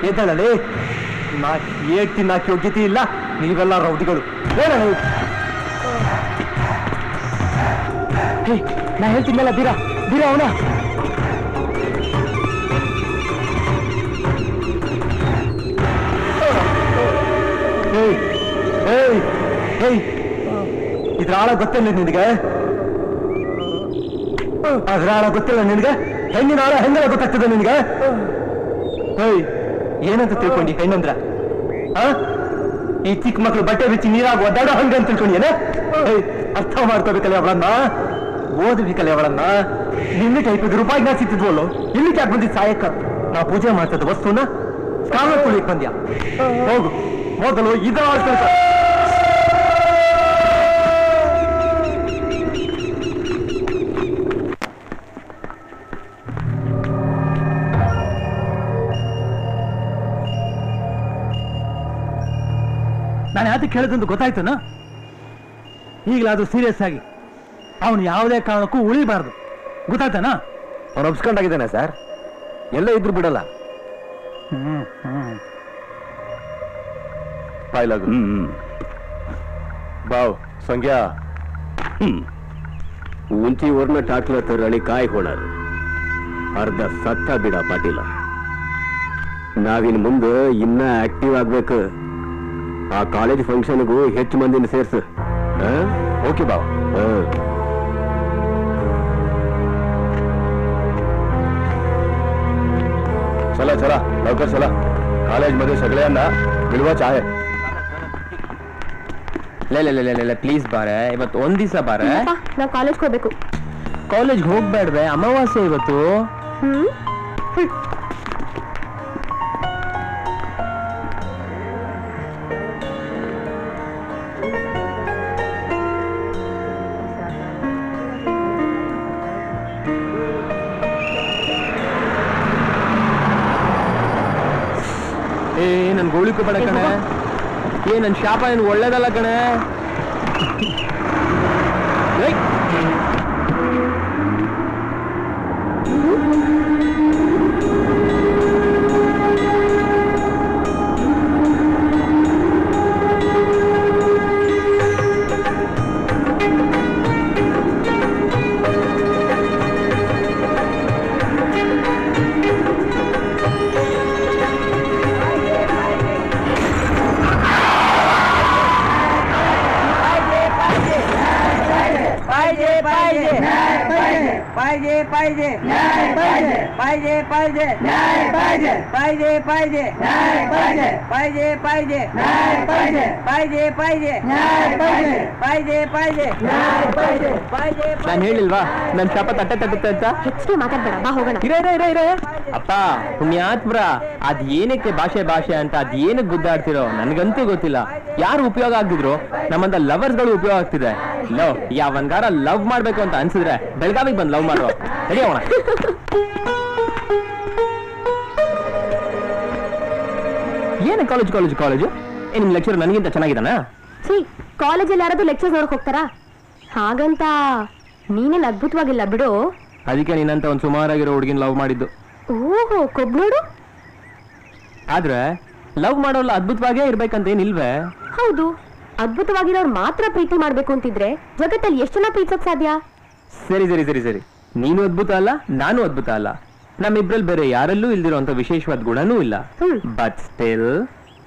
ಎದ್ದಳಲೇ, ಏಟ್ ತಿನ್ನಾಕಿ ಯೋಗ್ಯತೆ ಇಲ್ಲ, ನೀವೆಲ್ಲ ರೌಡಿಗಳು. ನಾ ಹೇಳ್ತಿದ್ದಲ್ಲ ಬೀರ ಬೀರ ಅವನ. ಇದ್ರ ಆಳ ಗೊತ್ತಿಲ್ಲ ನಿನಗೆ? ಅದ್ರ ಆಳ ಗೊತ್ತಿಲ್ಲ ನಿನಗೆ? ಹೆಣ್ಣಿನ ಆಳ ಹೆಂಗೆಲ್ಲ ಗೊತ್ತಾಗ್ತದೆ ನಿನಗೆ? ಏನಂತ ತಿಳ್ಕೊಂಡಿ ಹೆಣ್ಣಂದ್ರ? ಈ ಚಿಕ್ಕ ಮಕ್ಳು ಬಟ್ಟೆ ಬಿಚ್ಚಿ ನೀರಾಗ ಒದ್ದಾಡೋ ಹಂಗೆ ಅಂತ ತಿಳ್ಕೊಂಡಿಯೇನ? ಅರ್ಥ ಮಾಡ್ಕೋಬೇಕಲ್ಲ ಅವಳನ್ನ, ಓದಬೇಕಲ್ಲ ಅವಳನ್ನ. ನಿನ್ನ ಟೈಪ್ ರೂಪಾಯಿಗೆ ನಾ ಸಿಕ್ತಿದ್ವಲ್ಲೋ, ಇಲ್ಲಿ ಯಾಕೆ ಬಂದಿದ್ದು ಸಾಯಕ್ಕ? ನಾ ಪೂಜೆ ಮಾಡ್ತದ ವಸ್ತುನ ಕಾಲ ತುಳಿಕ್ ಬಂದ್ಯಾ? ಹೋಗು ಮೊದಲು ಇದರ ಆಡ್ಕೊಳ್ತ. ನಾನು ಯಾತಕ್ಕೆ ಹೇಳಿದಂತ ಗೊತ್ತಾಯ್ತನ? ಈಗಲಾದ್ರೂ ಸೀರಿಯಸ್ ಆಗಿ ಅವನು ಯಾವುದೇ ಕಾರಣಕ್ಕೂ ಉಳಿಬಾರ್ದು, ಗೊತ್ತಾಯ್ತಾನ? ಅವ್ನು ಒಪ್ಸ್ಕೊಂಡಾಗಿದ್ದಾನೆ ಸರ್, ಎಲ್ಲ ಇದ್ರು ಬಿಡಲ್ಲ. पाहिलं भाव संख्या उंचीवरनं टाकलं तर आणि काय होणार? अर्धा सत्ता बिडा पाटीला. ನಾವಿನ್ ಮುಂದೆ ಇನ್ನ ಆಕ್ಟಿವ್ ಆಗ್ಬೇಕು. ಆ ಕಾಲೇಜ್ ಫಂಕ್ಷನ್ಗೂ ಹೆಚ್ಚು ಮಂದಿನ ಸೇರ್ಸು. ಓಕೆ ಬಾವ್. चला चला लवकर चला, कॉलेज मध्ये सगळ्यांना मिळवायचं आहे. ले ಪ್ಲೀಸ್ ಬಾರೆ, ಇವತ್ತು ಒಂದ್ ದಿವಸ ಬಾರೆ. ನಾವು ಕಾಲೇಜ್ಗೆ ಹೋಗ್ಬೇಕು. ಕಾಲೇಜ್ಗೆ ಹೋಗ್ಬೇಡ್ವೆ, ಅಮಾವಾಸ್ಯೆ ಇವತ್ತು. ನನ್ ಗೋಳಿಕು ಬೇಡ ಕಣೆ, ನನ್ ಶಾಪ ಏನು ಒಳ್ಳೇದಲ್ಲ ಕಣೆ. पाहिजे पाहिजे पाहिजे पाहिजे पाहिजे पाहिजे पाहिजे पाहिजे पाहिजे पाहिजे पाहिजे पाहिजे पाहिजे पाहिजे पाहिजे. ನಾನು ಹೇಳಿಲ್ವಾ ನನ್ ಶಾಪ ತಟ್ಟೆ ತಟ್ಟುತ್ತೆ ಅಂತ? ಹೆಚ್ಚಿಗೆ ಮಾತಾಡ್ಬೇಡ, ಬಾ ಹೋಗೋಣ. ಇರ ಅಪ್ಪ ಪುಣ್ಯಾತ್ಮ್ರ, ಅದ್ ಏನಕ್ಕೆ ಭಾಷೆ ಭಾಷೆ ಅಂತ ಅದ್ ಏನಕ್ಕೆ ಗುದ್ದಾಡ್ತಿರೋ ನನ್ಗಂತೂ ಗೊತ್ತಿಲ್ಲ. ಯಾರು ಉಪಯೋಗ ಆಗ್ತಿದ್ರು? ನಮ್ಮಂತ ಲವರ್ಸ್ ಗಳು ಉಪಯೋಗ ಆಗ್ತಿದೆ. ಲವ್ ಯಾವನ್ಗಾರ ಲವ್ ಮಾಡ್ಬೇಕು ಅಂತ ಅನ್ಸಿದ್ರೆ ಬೆಳಗಾವಿಗೆ ಬಂದು ಲವ್ ಮಾಡುವ. ನಡೆಯೋಣ. ಏನು ಕಾಲೇಜ್ ಕಾಲೇಜ್ ಕಾಲೇಜು? ನಿಮ್ ಲೆಕ್ಚರ್ ನನಗಿಂತ ಚೆನ್ನಾಗಿದ್ದಾನ? ಕಾಲೇಜಲ್ಲಿ ಯಾರಾದ್ರೂ ಲೆಕ್ಚರ್ಸ್ ನೋಡಕ್ ಹೋಗ್ತಾರಾ? ಹಾಗಂತ ನೀನೇನ್ ಅದ್ಭುತವಾಗಿಲ್ಲ ಬಿಡು. ಅದಕ್ಕೆ ನೀನಂತ ಒಂದ್ ಸುಮಾರಾಗಿರೋ ಹುಡುಗಿನ ಲವ್ ಮಾಡಿದ್ದು. ಓಹೋ, ಕೊಬ್ನೋಡು ಆದ್ರೆ ಲವ್ ಮಾಡೋಲ್ಲ ಅದ್ಭುತವಾಗೇ ಇರ್ಬೇಕಂತ ಏನಿಲ್ವೇ? ಹೌದು, ಅದ್ಭುತವಾಗಿರೋರು ಮಾತ್ರ ಪ್ರೀತಿ ಮಾಡ್ಬೇಕು ಅಂತಿದ್ರೆ ಜಗತ್ತಲ್ಲಿ ಎಷ್ಟು ಜನ ಪ್ರೀತಿಸಕ್ ಸಾಧ್ಯ? ಸರಿ ಸರಿ ಸರಿ ಸರಿ, ನೀನು ಅದ್ಭುತ ಅಲ್ಲ, ನಾನು ಅದ್ಭುತ ಅಲ್ಲ, ನಮ್ಮಿಬ್ರಲ್ಲಿ ಬೇರೆ ಯಾರಲ್ಲೂ ಇಲ್ದಿರೋಂಥ ವಿಶೇಷವಾದ ಗುಣನೂ ಇಲ್ಲ. But still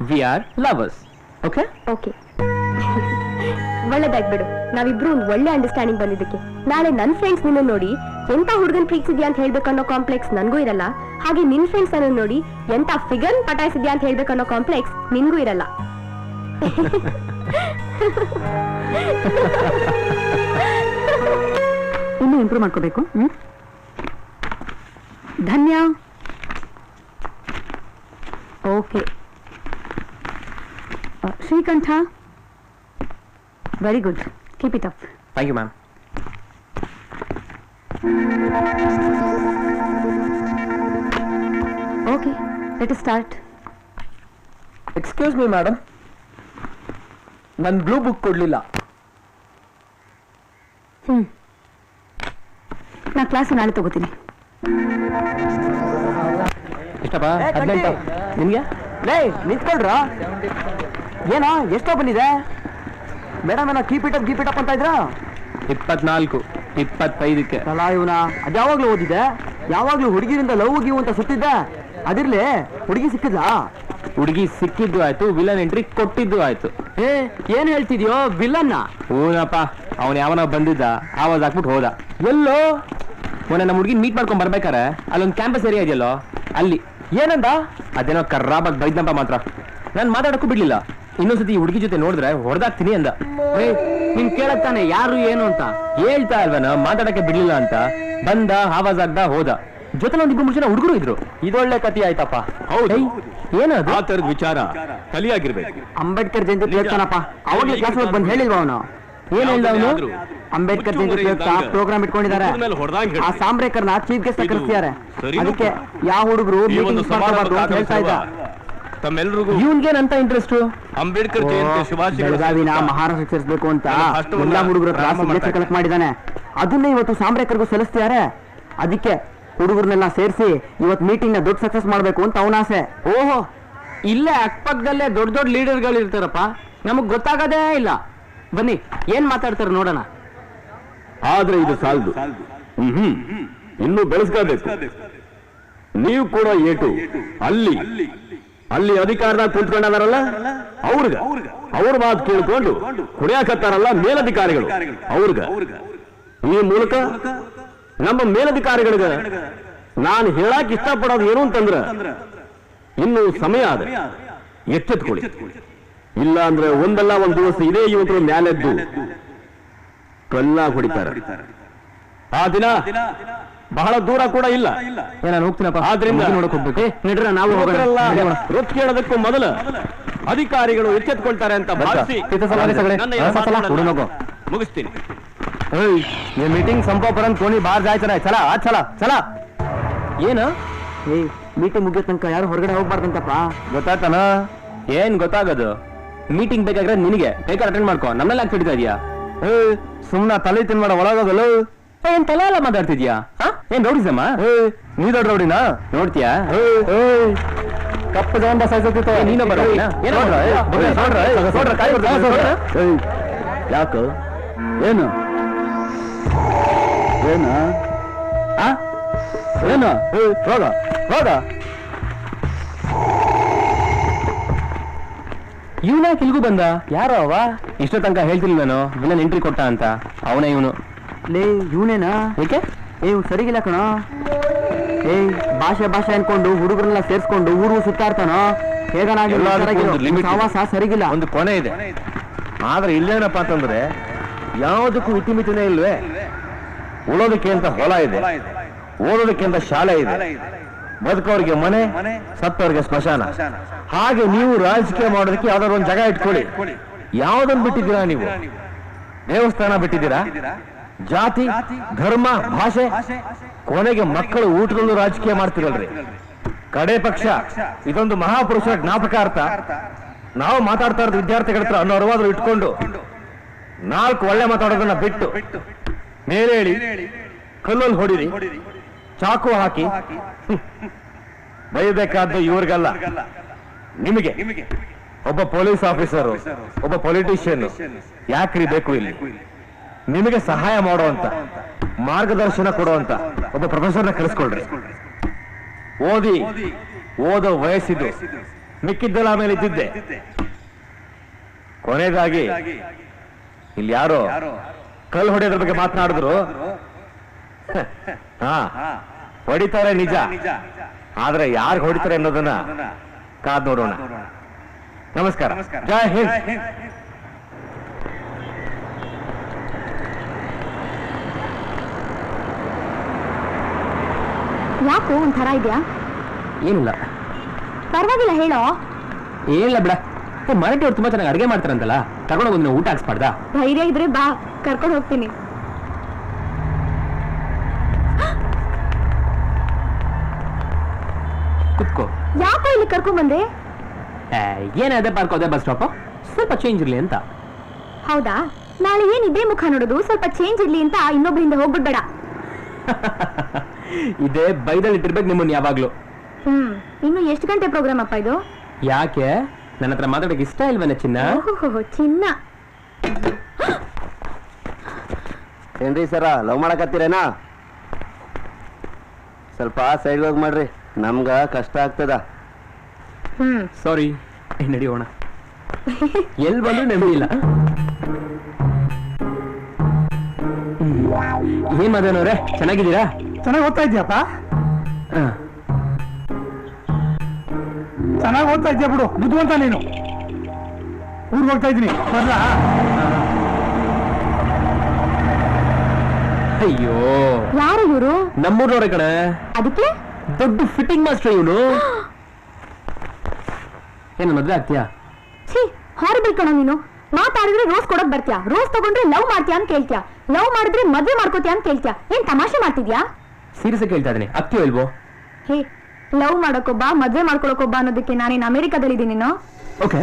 we are lovers. Okay okay, ಒಳ್ಳೇದಾಯ್ತು ಬಿಡು. ನಾವಿಬ್ರು ಒಂದು ಒಳ್ಳೆ ಅಂಡರ್ಸ್ಟ್ಯಾಂಡಿಂಗ್ ಬಂದಿದ್ದಕ್ಕೆ. ನಾಳೆ ನನ್ನ ಫ್ರೆಂಡ್ಸ್ ನಿನ್ನ ನೋಡಿ ಎಂತ ಹುಡುಗನ್ ಪ್ರೀತಿಸಿದ್ಯಾ ಅಂತ ಹೇಳ್ಬೇಕನ್ನೋ ಕಾಂಪ್ಲೆಕ್ಸ್ ನನ್ಗೂ ಇರಲ್ಲ, ಹಾಗೆ ನಿನ್ ಫ್ರೆಂಡ್ಸ್ ಅನ್ನು ನೋಡಿ ಎಂತ ಫಿಗರ್ ಪಟಾಯಿಸಿದ್ಯಾ ಅಂತ ಹೇಳ್ಬೇಕನ್ನೋ ಕಾಂಪ್ಲೆಕ್ಸ್ ನಿನ್ಗೂ ಇರಲ್ಲ. ಇನ್ನೂ ಇಂಪ್ರೂವ್ ಮಾಡ್ಕೋಬೇಕು. Dhanya. Okay. Srikanta, very good, keep it up. Thank you ma'am. Okay, let us start. Excuse me madam, ನನ್ ಬ್ಲೂ ಬುಕ್ ಕೊಡ್ಲಿಲ್ಲ. ನಾ ಕ್ಲಾಸ್ ನಾಳೆ ತಗೋತೀನಿ. ಇಷ್ಟಪ್ಪ 18 ನಿಮ್ಗೆ? ಲೇ ನಿಂತ್ಕೊಳ್ರ, ಏನೋ ಎಷ್ಟೋ ಬಂದಿದೆ ಮೇಡಮ್? ಏನೋ ಕೀಪ್ ಇಟ್ ಅಪ್ ಅಂತ ಇದ್ರ? 24, 25ಕ್ಕೆ. ಅಲ್ಲ ಇವನ ಅದ್ಯಾವಾಗ್ಲೂ ಓದಿದೆ, ಯಾವಾಗ್ಲೂ ಹುಡುಗಿರಿಂದ ಲವ್ ಗಿವ್ ಅಂತ ಸುತ್ತಿದ್ದೆ. ಅದಿರ್ಲಿ, ಹುಡುಗಿ ಸಿಕ್ಕಿದ್ಲಾ? ಹುಡುಗಿ ಸಿಕ್ಕಿದ್ದು ಆಯ್ತು, ವಿಲನ್ ಎಂಟ್ರಿ ಕೊಟ್ಟಿದ್ದು ಆಯ್ತು. ಏನ್ ಹೇಳ್ತಿದ್ಯೋ? ವಿಲನ್ನ? ಹೂನಪ್ಪ, ಅವನ್ ಯಾವನ ಬಂದಿದ್ದ, ಆವಾಜ್ ಹಾಕ್ಬಿಟ್ಟು ಹೋದ. ಎಲ್ಲೋ ಮೊನ್ನೆ ನಮ್ಮ ಹುಡುಗಿ ಮೀಟ್ ಮಾಡ್ಕೊಂಡ್ ಬರ್ಬೇಕಾರೆ ಅಲ್ಲೊಂದು ಕ್ಯಾಂಪಸ್ ಏರಿಯಾ ಇದೆಯಲ್ಲೋ, ಅಲ್ಲಿ ಏನಂದ ಅದೇನೋ ಕರ್ರಾಬಾಗ್ ಬೈದ್ನಪ್ಪ. ಮಾತ್ರ ನಾನು ಮಾತಾಡಕ್ಕೂ ಬಿಡ್ಲಿಲ್ಲ. ಇನ್ನೊಂದ್ಸತಿ ಈ ಹುಡುಗಿ ಜೊತೆ ನೋಡಿದ್ರೆ ಹೊಡೆದಾಕ್ತೀನಿ ಅಂದ. ನಿನ್ ಕೇಳತ್ತಾನೆ ಯಾರು ಏನು ಅಂತ? ಹೇಳ್ತಾ ಇಲ್ವನ ಮಾತಾಡಕ್ಕೆ ಬಿಡ್ಲಿಲ್ಲ ಅಂತ. ಬಂದ, ಆವಾಜ್ ಆಗ್ದ, ಹೋದ. ಜೊತೆ ಒಂದ್ 2-3 ಜನ ಹುಡುಗರು ಇದ್ರು. ಇದೊಳ್ಳೆ ಕತಿ ಆಯ್ತಪ್ಪ. ಹೌದು, ಏನದು? ಆ ತರದ ವಿಚಾರ ಕಲಿಯಾಗಿರ್ಬೇಕು. ಅಂಬೇಡ್ಕರ್ ಜಯಂತಿ ಪ್ರಯುಕ್ತನಪ್ಪ. ಅವಾಗ್ಲೇ ಕ್ಲಾಸ್ ಬಂದು ಹೇಳಿಲ್ವ ಅವನು? ಏನ್ ಹೇಳ್ದ ಅವನು? ಅಂಬೇಡ್ಕರ್ ಜಯಂತಿ ಪ್ರಯುಕ್ತ ಪ್ರೋಗ್ರಾಮ್ ಇಟ್ಕೊಂಡಿದ್ದಾರೆ. ಆ ಸಾಂಬ್ರೇಕರ್ನ ಚೀಫ್ ಗೆಸ್ಟ್ ಕರೆಸ್ತಿದ್ದಾರೆ. ಅದಕ್ಕೆ ಯಾವ ಹುಡುಗರು ಹೇಳ್ತಾ ಇದ್ದ. ತಮ್ಮೆಲ್ರಿಗೂ ಇವನ್ಗೇನಂತ ಇಂಟ್ರೆಸ್ಟ್? ಅಂಬೇಡ್ಕರ್ ಜಯಂತಿ ಶುಭಾಶಯಗಳು. ಬೆಳಗಾವಿನ ಮಹಾರಾಷ್ಟ್ರ ಸೇರಿಸಬೇಕು ಅಂತ ಎಲ್ಲ ಹುಡುಗರ ಕಲೆಕ್ಟ್ ಮಾಡಿದ್ದಾನೆ. ಅದನ್ನೇ ಇವತ್ತು ಸಾಂಬ್ರೇಕರ್ಗೂ ಸಲ್ಲಿಸ್ತಿದ್ದಾರೆ. ಅದಕ್ಕೆ ಹುಡುಗರನ್ನೆಲ್ಲ ಸೇರಿಸಿ ಇವತ್ತು ಮೀಟಿಂಗ್ ನ ದೊಡ್ಡ ಸಕ್ಸಸ್ ಮಾಡ್ಬೇಕು ಅಂತ ಅವನ ಆಸೆ. ಓಹೋ, ಇಲ್ಲೇ ಅಕ್ಕಪಕ್ಕದಲ್ಲೇ ದೊಡ್ಡ ದೊಡ್ಡ ಲೀಡರ್ಗಳು ಇರ್ತಾರಪ್ಪ, ನಮಗ್ ಗೊತ್ತಾಗದೇ ಇಲ್ಲ. ಬನ್ನಿ, ಏನ್ ಮಾತಾಡ್ತಾರೆ ನೋಡೋಣ. ಆದ್ರೆ ಇದು ಸಾಲದು, ಇನ್ನೂ ಬೆಳೆಸ್ಕೋಬೇಕು. ನೀವು ಕೂಡ ಏಟು ಅಲ್ಲಿ ಅಧಿಕಾರದಾಗ ಕುಂತ್ಕೊಂಡಾರಲ್ಲ ಅವ್ರ ಮಾತು ಕೇಳ್ಕೊಂಡು ಕುಡಿಯಾಕತ್ತಾರಲ್ಲ ಮೇಲಧಿಕಾರಿಗಳು, ಅವ್ರಿಗ ಈ ಮೂಲಕ ನಮ್ಮ ಮೇಲಧಿಕಾರಿಗಳಿಗೆ ನಾನು ಹೇಳಕ್ ಇಷ್ಟಪಡೋದು ಏನು ಅಂತಂದ್ರ, ಇನ್ನು ಸಮಯ ಆದ ಎಚ್ಚೆತ್ಕೊಳ್ಳಿ. ಇಲ್ಲ ಅಂದ್ರೆ ಒಂದಲ್ಲ ಒಂದ್ ದಿವಸ ಇದೇ ಯುವಕರು ಮ್ಯಾಲೆದ್ದು ಕಲ್ಲ ಹೊಡಿತಾರೆ. ಆ ದಿನ ಬಹಳ ದೂರ ಕೂಡ ಇಲ್ಲ. ನಾನು ಹೋಗ್ತೀನಪ್ಪ. ಆದ್ರಿಂದ ನೋಡಕ್ ಹೋಗ್ಬೇಕು. ನಡ್ರ ನಾವು ರೊಚ್ಚ ಕೇಳೋದಕ್ಕೂ ಮೊದಲು ಅಧಿಕಾರಿಗಳು ಎಚ್ಚೆತ್ಕೊಳ್ತಾರೆ ಅಂತ ಭಾವಿಸಿ ನನ್ನ ಈ ಮಾತನ್ನ ಮುಗಿಸ್ತೀನಿ. ये मीटिंग संपोपर्यंत कोणी बाहेर जायचं नाही. चला आज चला चला. ಏನು? ಮೀಟಿಂಗ್ ಮುಗಿಯೋ ತನಕ ಯಾರು ಹೊರಗಡೆ ಹೋಗ್ಬಾರ್ದಂತಪ್ಪ. ಗೊತ್ತಾಯ್ತಾನ? ಏನ್ ಗೊತ್ತಾಗೋದು? ಮೀಟಿಂಗ್ ಬೇಕಾದ್ರೆ ನಿನಗೆ ಬೇಕಾದ್ರೆ ಅಟೆಂಡ್ ಮಾಡ್ಕೋ, ನಮ್ಮೆಲ್ಲ ಯಾಕೆ ಹಿಡಿತಾ ಇದೀಯಾ? ಸುಮ್ನ ತಲೆ ತಿನ್ಮಾಡ ಒಳಗೋಗಲ್ಲ. ಏನ್ ತಲೆ ಎಲ್ಲ ಮಾತಾಡ್ತಿದ್ಯಾ? ಏನ್ ರೌಡಿಸಮ್ಮ? ನೀ ದೊಡ್ಡ ರೌಡಿನಾ? ನೋಡ್ತೀಯಾ? ಕಪ್ಪು ಜವಂಡ ಸಾಯ್ಸೋತಿತ್ತು ನೀನ ಬರ. ಯಾಕ ಏನು ಏನು ಏನು ಹೋಗ ಹೋಗ. ಇವನ್ಯಾಕೆ ಇಲ್ಗೂ ಬಂದ? ಯಾರೋ ಅವ? ಇಷ್ಟೋ ತನಕ ಹೇಳ್ತಿಲ್ಲ ನಾನು ವಿಲನ್ ಎಂಟ್ರಿ ಕೊಟ್ಟ ಅಂತ. ಅವನೇ ಇವನು. ಲೇ ಇವನೇನಾ? ಏಕೆ? ಸರಿಗಿಲ್ಲ ಕಣ. ಭಾಷೆ ಅನ್ಕೊಂಡು ಹುಡುಗರನ್ನೆಲ್ಲ ಸೇರ್ಸ್ಕೊಂಡು ಊರು ಸುತ್ತಾಡ್ತಾನೋ. ಸಹವಾಸ ಸರಿಗಿಲ್ಲ. ಒಂದು ಕೊನೆ ಇದೆ. ಆದ್ರೆ ಇಲ್ಲೇನಪ್ಪ ಅಂತಂದ್ರೆ ಯಾವುದಕ್ಕೂ ಇತಿಮಿತಿನೇ ಇಲ್ವೇ. ಉಳೋದಕ್ಕೆ ಅಂತ ಹೊಲ ಇದೆ, ಓದೋದಕ್ಕೆ ಅಂತ ಶಾಲೆ ಇದೆ, ಬದುಕೋರಿಗೆ ಮನೆ, ಸತ್ತವರಿಗೆ ಸ್ಮಶಾನ. ಹಾಗೆ ನೀವು ರಾಜಕೀಯ ಮಾಡೋದಕ್ಕೆ ಯಾವ್ದಾದ್ರು ಒಂದು ಜಾಗ ಇಟ್ಕೊಳ್ಳಿ. ಯಾವ್ದನ್ನು ಬಿಟ್ಟಿದ್ದೀರಾ ನೀವು? ದೇವಸ್ಥಾನ ಬಿಟ್ಟಿದ್ದೀರಾ? ಜಾತಿ, ಧರ್ಮ, ಭಾಷೆ, ಕೊನೆಗೆ ಮಕ್ಕಳು ಊಟದಲ್ಲೂ ರಾಜಕೀಯ ಮಾಡ್ತಿರಲ್ರಿ. ಕಡೆ ಪಕ್ಷ ಇದೊಂದು ಮಹಾಪುರುಷರ ಜ್ಞಾಪಕಾರ್ಥ. ನಾವು ಮಾತಾಡ್ತಾ ಇರೋದು ವಿದ್ಯಾರ್ಥಿಗಳ ಹತ್ರ ಅನ್ನೋ ಅರಿವಾದ್ರು ಇಟ್ಕೊಂಡು 4 ಒಳ್ಳೆ ಮಾತಾಡೋದನ್ನ ಬಿಟ್ಟು ಮೇಲೇಳಿ ಕಲ್ಲಲ್ಲಿ ಹೊಡಿರಿ, ಚಾಕು ಹಾಕಿ ಬೈಬೇಕಾದ್ದು ಇವ್ರಿಗಲ್ಲ, ನಿಮಗೆ ಒಬ್ಬ ಪೊಲೀಸ್ ಆಫೀಸರು, ಒಬ್ಬ ಪೊಲಿಟಿಷಿಯನ್ ಯಾಕ್ರಿ ಬೇಕು ಇಲ್ಲಿ? ನಿಮಗೆ ಸಹಾಯ ಮಾಡುವಂತ, ಮಾರ್ಗದರ್ಶನ ಕೊಡುವಂತ ಒಬ್ಬ ಪ್ರೊಫೆಸರ್ನ ಕಳಿಸ್ಕೊಳ್ರಿ. ಓದೋ ವಯಸ್ಸಿದ್ದು, ಮಿಕ್ಕಿದ್ದೆಲ್ಲ ಆಮೇಲೆ ಇದ್ದಿದ್ದೆ. ಕೊನೆಯದಾಗಿ ಇಲ್ಲಿ ಯಾರೋ ಕಲ್ಲು ಹೊಡೆಯೋದ್ರ ಬಗ್ಗೆ ಮಾತನಾಡಿದ್ರು. ಹಾ, ಹೊಡಿತಾರೆ ನಿಜ, ಆದ್ರೆ ಯಾರು ಹೊಡಿತಾರೆ ಅನ್ನೋದನ್ನ ಕಾದ್ ನೋಡೋಣ. ನಮಸ್ಕಾರ. ಜೈ ಹಿಂದ್. ಯಾಕೋ ಒಂಥರ ಇದೆಯಾ? ಏನಿಲ್ಲ, ಪರವಾಗಿಲ್ಲ ಹೇಳೋ. ಏನಿಲ್ಲ ಬಿಡ. ಮರಾಠಿ ಅವ್ರು ತುಂಬಾ ಚೆನ್ನಾಗಿ ಅಡುಗೆ ಮಾಡ್ತಾರಂತಲ್ಲ, ತಗೊಂಡು ಬಂದು ಊಟ ಹಾಕ್ಸ್ಬಾರ್ದಾ? ಧೈರ್ಯ ಇದ್ರೆ ಬಾ, ಕರ್ಕೊಂಡು ಹೋಗ್ತೀನಿ. ಕುತ್ಕೋ. ಯಾಕೋ ಇಲ್ಲಿ ಕರ್ಕೊಂಡ್ ಬಂದೆ? ಏನೇ ಅದೇ ಪಾರ್ಕ್ ಅದೇ ಬಸ್ ಸ್ಟಾಪ್, ಸ್ವಲ್ಪ ಚೇಂಜ್ ಇರ್ಲಿ ಅಂತ. ಹೌದಾ? ನಾಳೆ ಏನ್ ಇದೇ ಮುಖ ನೋಡೋದು, ಸ್ವಲ್ಪ ಚೇಂಜ್ ಇರ್ಲಿ ಅಂತ ಇನ್ನೊಬ್ಬರಿಂದ ಹೋಗ್ಬಿಡ್ಬೇಡ. ಇದೇ ಬೈದಲ್ಲಿ ಇಟ್ಟಿರ್ಬೇಕು ನಿಮ್ಮನ್ನ ಯಾವಾಗ್ಲೂ. ಇನ್ನು ಎಷ್ಟು ಗಂಟೆ ಪ್ರೋಗ್ರಾಮ್ ಅಪ್ಪ ಇದು? ಯಾಕೆ, ನನ್ನ ಹತ್ರ ಮಾತಾಡೋಕೆ ಇಷ್ಟ ಇಲ್ವೇನ ಚಿನ್ನ? ಓಹೋ, ಚಿನ್ನ. ಏನ್ರಿ ಸರ, ಲವ್ ಮಾಡಕತ್ತೀರೇನಾ? ಸ್ವಲ್ಪ ಸೈಡ್ ಹೋಗಿ ಮಾಡ್ರಿ, ನಮ್ಗ ಕಷ್ಟ ಆಗ್ತದ. ಸಾರಿ, ನಡಿಯೋಣ. ಎಲ್ಲಿ ಬಂದ್ರು ನೆಮ್ಮದಿ ಇಲ್ಲ. ಏನ್ ಮದನವ್ರೆ, ಚೆನ್ನಾಗಿದ್ದೀರಾ? ಚೆನ್ನಾಗಿ ಓದ್ತಾ ಇದೆಯಪ್ಪ? ಚೆನ್ನಾಗಿ ಓದ್ತಾ ಇದೆಯಾ ಬಿಡು, ಬುದ್ಧಿವಂತ ನೀನು. ಊರಿಗೆ ಹೋಗ್ತಾ ಇದ್ದೀನಿ, ಬರ್ಲಾ? ಅಯ್ಯೋ, ಯಾರು ಇವರು? ನಮ್ಮೂರ್ನವ್ರೆ ಕಡೆ. ಅದಕ್ಕೆ ದೊಡ್ಡ ಫಿಟ್ಟಿಂಗ್ ಮಾಸ್ಟರ್ ಇವನು. ಏನು ಮದ್ವೆ ಆಗ್ತೀಯಾ? ಛೀ, ಹಾರಿಬಲ್ ಕಣೋ ನೀನು. ಮಾತಾಡಿದ್ರೆ ರೋಸ್ ಕೊಡಕ್ ಬರ್ತೀಯಾ, ರೋಸ್ ತಗೊಂಡ್ರೆ ಲವ್ ಮಾಡ್ತೀಯಾ ಅಂತ ಕೇಳ್ತೀಯಾ, ಲವ್ ಮಾಡಿದ್ರೆ ಮದ್ವೆ ಮಾಡ್ಕೋತೀಯಾ ಅಂತ ಕೇಳ್ತೀಯಾ. ಏನ್ ತಮಾಷೆ ಮಾಡ್ತಿದ್ಯಾ? ಸೀರಿಯಸ್ ಕೇಳ್ತಾ ಇದೀನಿ, ಆಗ್ತೀಯೋ ಇಲ್ವೋ? ಹೇ, ಲವ್ ಮಾಡೋಕೊಬ್ಬ ಮದ್ವೆ ಮಾಡ್ಕೊಳಕೊಬ್ಬ ಅನ್ನೋದಕ್ಕೆ ನಾನೇನ್ ಅಮೆರಿಕಾದಲ್ಲಿದ್ದೀನೇನೋ? ಓಕೆ.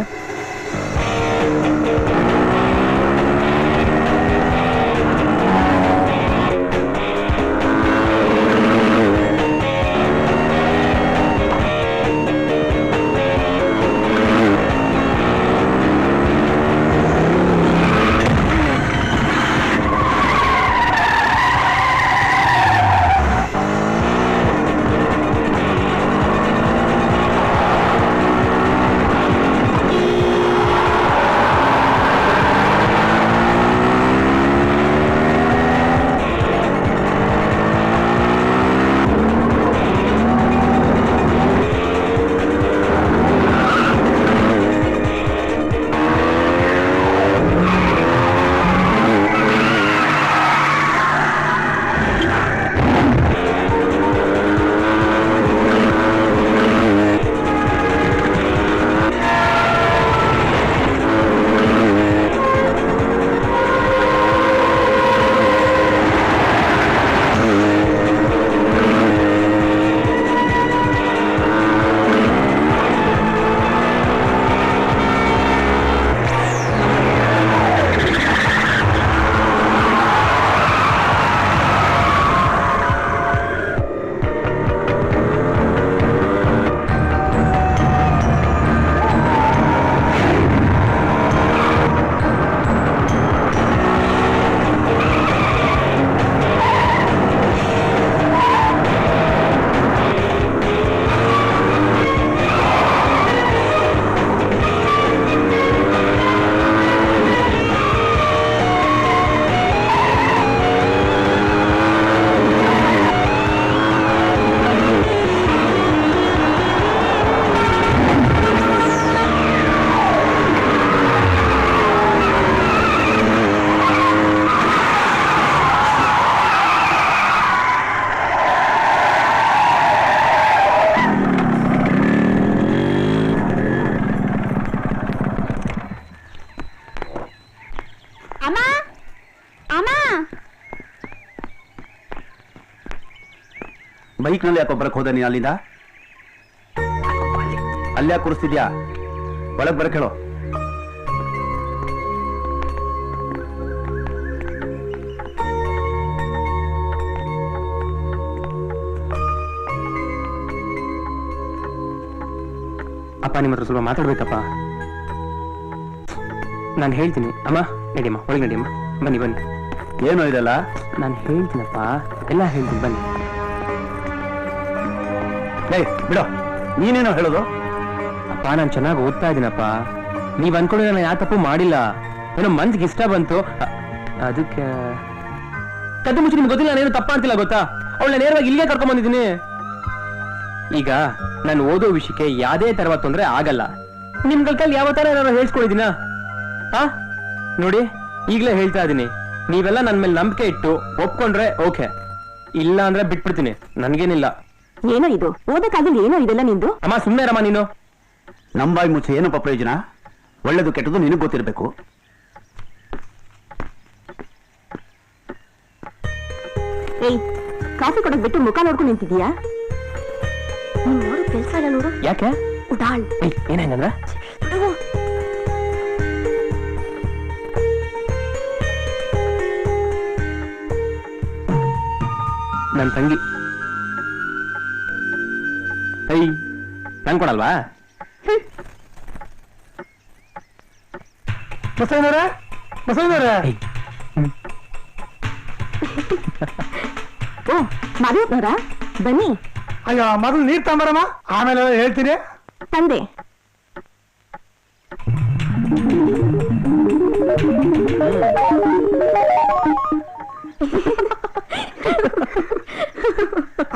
ಬೈಕ್ನಲ್ಲಿ ಯಾಕೋ ಬರಕ್ ಹೋದ ನೀನು ಅಲ್ಲಿಂದ? ಅಲ್ಲೇ ಕೂರಿಸ್ತಿದ್ಯಾ? ಒಳಗ್ ಬರಕ್ ಹೇಳೋ. ಅಪ್ಪ ನಿಮ್ಮ ಹತ್ರ ಸ್ವಲ್ಪ ಮಾತಾಡ್ಬೇಕಪ್ಪ. ನಾನು ಹೇಳ್ತೀನಿ. ಅಮ್ಮ ನಡಿಯಮ್ಮ, ಒಳಗೆ ನಡಿಯಮ್ಮ. ಬನ್ನಿ ಬನ್ನಿ. ಏನೋ ಇದೆಲ್ಲ? ನಾನು ಹೇಳ್ತೀನಪ್ಪ, ಎಲ್ಲ ಹೇಳ್ತೀನಿ ಬನ್ನಿ. ಬಿಡೋ, ನೀನೇನೋ ಹೇಳೋದು? ಅಪ್ಪ ನಾನು ಚೆನ್ನಾಗಿ ಓದ್ತಾ ಇದ್ದೀನಪ್ಪ. ನೀವ್ ಅನ್ಕೊಂಡ್ರೆ ನಾನು ಯಾವ ತಪ್ಪು ಮಾಡಿಲ್ಲ. ಏನೋ ಮನ್ಸಿಗೆ ಇಷ್ಟ ಬಂತು ಅದಕ್ಕೆ. ಕದ್ದು ಮುಚ್ಚಿ ನಿಮ್ಗೆ ಗೊತ್ತಿಲ್ಲ, ನಾನೇನು ತಪ್ಪ ಅಂತಿಲ್ಲ ಗೊತ್ತಾ. ಅವಳನ್ನ ನೇರವಾಗಿ ಇಲ್ಲಿಗೆ ಕರ್ಕೊಂಡ್ ಬಂದಿದ್ದೀನಿ. ಈಗ ನಾನು ಓದೋ ವಿಷಯಕ್ಕೆ ಯಾವ್ದೇ ತರವಾದ ತೊಂದರೆ ಆಗಲ್ಲ. ನಿಮ್ಗಳ ಕೈಲಿ ಯಾವ ತರ ನಾನು ಹೇಳ್ಸ್ಕೊಂಡಿದ್ದೀನ? ನೋಡಿ, ಈಗಲೇ ಹೇಳ್ತಾ ಇದ್ದೀನಿ, ನೀವೆಲ್ಲ ನನ್ನ ಮೇಲೆ ನಂಬಿಕೆ ಇಟ್ಟು ಒಪ್ಕೊಂಡ್ರೆ ಓಕೆ, ಇಲ್ಲ ಅಂದ್ರೆ ಬಿಟ್ಬಿಡ್ತೀನಿ, ನನ್ಗೇನಿಲ್ಲ. ಏನೋ ಇದು ಓದಕ್ಕಾಗಲ್ಲ, ಏನೋ ಇದೆಲ್ಲ ನಿಂದು. ಅಮ್ಮ ಸುಮ್ಮನೆ ರಮ್ಮ ನೀನು. ನಂಬಾಯಿ ಮುಚ್ಚೆ ಏನಪ್ಪ ಪ್ರಯೋಜನ? ಒಳ್ಳೇದು ಕೆಟ್ಟದ್ದು ನಿನಗೆ ಗೊತ್ತಿರಬೇಕು. ಏಯ್, ಕಾಫಿ ಕೊಡೋದ್ ಬಿಟ್ಟು ಮುಖ ನೋಡ್ಕೊಂಡು ನಿಂತಿದ್ಯಾ? ನೀನ್ ನೋಡು ಕೆಲ್ಸ ಇಲ್ಲ ನೋಡು. ಯಾಕೆ? ಉಡಾಳ್. ಏನಾಯ್ತಂದ್ರ? ನನ್ ತಂಗಿ. ನನ್ ಕೊಡಲ್ವಾ? ಬಸವನವ್ರೆ, ಬಸವನವ್ರೆ. ಓ ಮದುವೆನವರ ಬನ್ನಿ. ಅಯ್ಯೋ, ಮೊದಲು ನೀರ್ ತಗೊಂಬರಮ್ಮ, ಆಮೇಲೆ ಹೇಳ್ತೀನಿ. ತಂದೆ.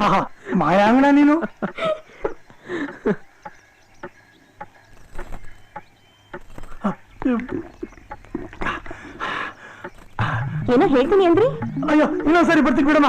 ಆಹಾ, ಮಾಯಾಂಗಣ ನೀನು. ಏನೋ ಹೇಳ್ತೀನಿ ಅಂದ್ರಿ? ಅಯ್ಯೋ, ಇನ್ನೊಂದ್ಸರಿ ಬರ್ತೀನಿ ಬಿಡಮ್ಮ.